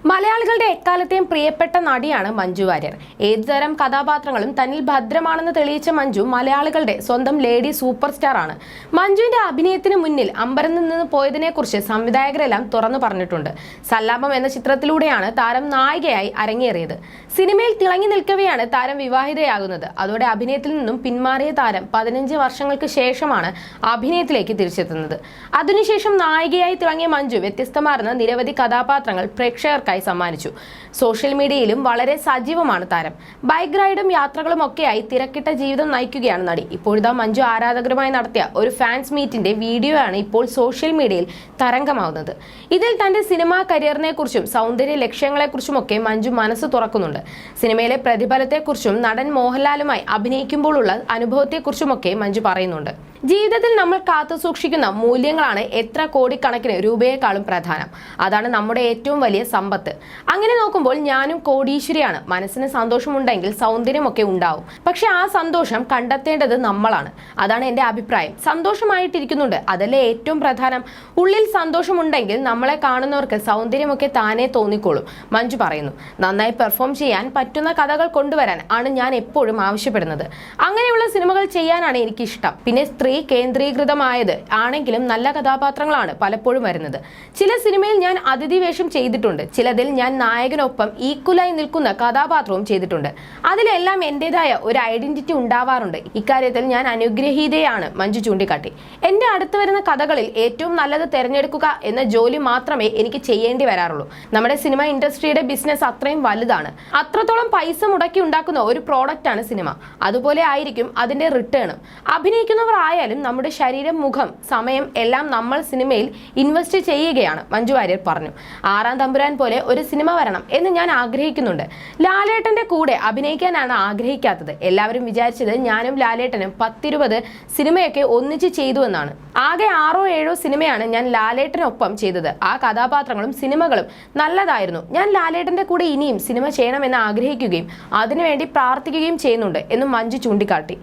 മലയാളികളുടെ എക്കാലത്തെയും പ്രിയപ്പെട്ട നടിയാണ് മഞ്ജു വാര്യർ. ഏതുതരം കഥാപാത്രങ്ങളും തന്നിൽ ഭദ്രമാണെന്ന് തെളിയിച്ച മഞ്ജു മലയാളികളുടെ സ്വന്തം ലേഡി സൂപ്പർ സ്റ്റാർ ആണ്. മഞ്ജുവിന്റെ അഭിനയത്തിന് മുന്നിൽ അമ്പരന്ന് നിന്ന് പോയതിനെക്കുറിച്ച് സംവിധായകരെല്ലാം തുറന്നു പറഞ്ഞിട്ടുണ്ട്. സല്ലാപം എന്ന ചിത്രത്തിലൂടെയാണ് താരം നായികയായി അരങ്ങേറിയത്. സിനിമയിൽ തിളങ്ങി നിൽക്കവെയാണ് താരം വിവാഹിതയാകുന്നത്. അതോടെ അഭിനയത്തിൽ നിന്നും പിന്മാറിയ താരം 15 വർഷങ്ങൾക്ക് ശേഷമാണ് അഭിനയത്തിലേക്ക് തിരിച്ചെത്തുന്നത്. അതിനുശേഷം നായികയായി തിളങ്ങിയ മഞ്ജു വ്യത്യസ്തമാർന്ന നിരവധി കഥാപാത്രങ്ങൾ പ്രേക്ഷകർക്കായി സമ്മാനിച്ചു. സോഷ്യൽ മീഡിയയിലും വളരെ സജീവമാണ് താരം. ബൈക്ക് റൈഡും യാത്രകളും ഒക്കെയായി തിരക്കിട്ട ജീവിതം നയിക്കുകയാണ് നടി. ഇപ്പോഴിതാ മഞ്ജു ആരാധകരുമായി നടത്തിയ ഒരു ഫാൻസ് മീറ്റിന്റെ വീഡിയോ ആണ് ഇപ്പോൾ സോഷ്യൽ മീഡിയയിൽ തരംഗമാവുന്നത്. ഇതിൽ തന്റെ സിനിമാ കരിയറിനെ കുറിച്ചും സൗന്ദര്യ ലക്ഷ്യങ്ങളെക്കുറിച്ചുമൊക്കെ മഞ്ജു മനസ്സ് തുറക്കുന്നുണ്ട്. സിനിമയിലെ പ്രതിഫലത്തെക്കുറിച്ചും നടൻ മോഹൻലാലുമായി അഭിനയിക്കുമ്പോഴുള്ള അനുഭവത്തെക്കുറിച്ചുമൊക്കെ മഞ്ജു പറയുന്നുണ്ട്. ജീവിതത്തിൽ നമ്മൾ കാത്തു സൂക്ഷിക്കുന്ന മൂല്യങ്ങളാണ് എത്ര കോടിക്കണക്കിന് രൂപയെക്കാളും പ്രധാനം. അതാണ് നമ്മുടെ ഏറ്റവും വലിയ സമ്പത്ത്. അങ്ങനെ നോക്കുമ്പോൾ ഞാനും കോടീശ്വരിയാണ്. മനസ്സിന് സന്തോഷമുണ്ടെങ്കിൽ സൗന്ദര്യമൊക്കെ ഉണ്ടാവും. പക്ഷെ ആ സന്തോഷം കണ്ടെത്തേണ്ടത് നമ്മളാണ്. അതാണ് എൻ്റെ അഭിപ്രായം. സന്തോഷമായിട്ടിരിക്കുന്നുണ്ട്, അതല്ലേ ഏറ്റവും പ്രധാനം. ഉള്ളിൽ സന്തോഷമുണ്ടെങ്കിൽ നമ്മളെ കാണുന്നവർക്ക് സൗന്ദര്യമൊക്കെ താനേ തോന്നിക്കോളും, മഞ്ജു പറയുന്നു. നന്നായി പെർഫോം ചെയ്യാൻ പറ്റുന്ന കഥകൾ കൊണ്ടുവരാൻ ആണ് ഞാൻ എപ്പോഴും ആവശ്യപ്പെടുന്നത്. അങ്ങനെയുള്ള സിനിമകൾ ചെയ്യാനാണ് എനിക്കിഷ്ടം. പിന്നെ സ്ത്രീ കേന്ദ്രീകൃതമായത് ആണെങ്കിലും നല്ല കഥാപാത്രങ്ങളാണ് പലപ്പോഴും വരുന്നത്. ചില സിനിമയിൽ ഞാൻ അതിഥി വേഷം ചെയ്തിട്ടുണ്ട്. ചിലതിൽ ഞാൻ നായകനൊപ്പം ഈക്വലായി നിൽക്കുന്ന കഥാപാത്രവും ചെയ്തിട്ടുണ്ട്. അതിലെല്ലാം എൻ്റെതായ ഒരു ഐഡന്റിറ്റി ഉണ്ടാവാറുണ്ട്. ഇക്കാര്യത്തിൽ ഞാൻ അനുഗ്രഹീതയാണ്, മഞ്ജു ചൂണ്ടിക്കാട്ടി. എൻ്റെ അടുത്ത് വരുന്ന കഥകളിൽ ഏറ്റവും നല്ലത് തിരഞ്ഞെടുക്കുക എന്ന ജോലി മാത്രമേ എനിക്ക് ചെയ്യേണ്ടി വരാറുള്ളൂ. നമ്മുടെ സിനിമ ഇൻഡസ്ട്രിയുടെ ബിസിനസ് അത്രയും വലുതാണ്. അത്രത്തോളം പൈസ മുടക്കി ഉണ്ടാക്കുന്ന ഒരു പ്രോഡക്റ്റ് ആണ് സിനിമ. അതുപോലെ ആയിരിക്കും അതിന്റെ റിട്ടേണും. അഭിനയിക്കുന്നവർ ആയാലും നമ്മുടെ ശരീരം, മുഖം, സമയം എല്ലാം നമ്മൾ സിനിമയിൽ ഇൻവെസ്റ്റ് ചെയ്യുകയാണ്, മഞ്ജു വാര്യർ പറഞ്ഞു. 6-ാം തമ്പുരാൻ പോലെ ഒരു സിനിമ വരണം എന്ന് ഞാൻ ആഗ്രഹിക്കുന്നുണ്ട്. ലാലേട്ടന്റെ കൂടെ അഭിനയിക്കാനാണ് ആഗ്രഹിക്കാത്തത്. എല്ലാവരും വിചാരിച്ചത് ഞാനും ലാലേട്ടനും 10-20 സിനിമയൊക്കെ ഒന്നിച്ച് ചെയ്തു എന്നാണ്. ആകെ 6-7 സിനിമയാണ് ഞാൻ ലാലേട്ടനൊപ്പം ചെയ്തത്. ആ കഥാപാത്രങ്ങളും സിനിമകളും നല്ലതായിരുന്നു. ഞാൻ ലാലേട്ടന്റെ കൂടെ ഇനിയും സിനിമ ചെയ്യണമെന്ന് ആഗ്രഹിക്കുകയും അതിനുവേണ്ടി പ്രാർത്ഥിക്കുകയും ചെയ്യുന്നുണ്ട് എന്നും മഞ്ജു ചൂണ്ടിക്കാട്ടി.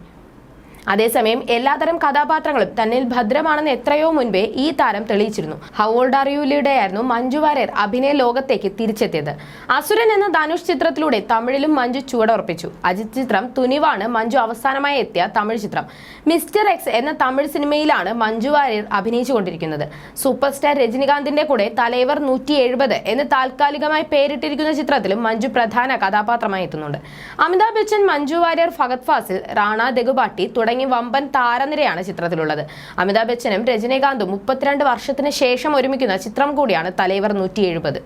അതേസമയം എല്ലാതരം കഥാപാത്രങ്ങളും തന്നിൽ ഭദ്രമാണെന്ന് എത്രയോ മുൻപേ ഈ താരം തെളിയിച്ചിരുന്നു. ഹൗ ഓൾഡ് ആർ യുയിലൂടെയായിരുന്നു മഞ്ജു വാര്യർ അഭിനയ ലോകത്തേക്ക് തിരിച്ചെത്തിയത്. അസുരൻ എന്ന ധനുഷ് ചിത്രത്തിലൂടെ തമിഴിലും മഞ്ജു ചുവടുറപ്പിച്ചു. അജിത് ചിത്രം തുനിവാണ് മഞ്ജു അവസാനമായി എത്തിയ തമിഴ് ചിത്രം. മിസ്റ്റർ എക്സ് എന്ന തമിഴ് സിനിമയിലാണ് മഞ്ജു വാര്യർ അഭിനയിച്ചുകൊണ്ടിരിക്കുന്നത്. സൂപ്പർ സ്റ്റാർ രജനികാന്തിന്റെ കൂടെ തലൈവർ 170 എന്ന് താൽക്കാലികമായി പേരിട്ടിരിക്കുന്ന ചിത്രത്തിലും മഞ്ജു പ്രധാന കഥാപാത്രമായി എത്തുന്നുണ്ട്. അമിതാഭ് ബച്ചൻ, മഞ്ജു വാര്യർ, ഫഹദ് ഫാസിൽ, റാണ ദഗുബാട്ടി തുടങ്ങി വമ്പൻ താരനിരയാണ് ചിത്രത്തിലുള്ളത്. അമിതാഭ് ബച്ചനും രജനീകാന്തും 32 വർഷത്തിന് ശേഷം ഒരുമിക്കുന്ന ചിത്രം കൂടിയാണ് തലൈവർ 170.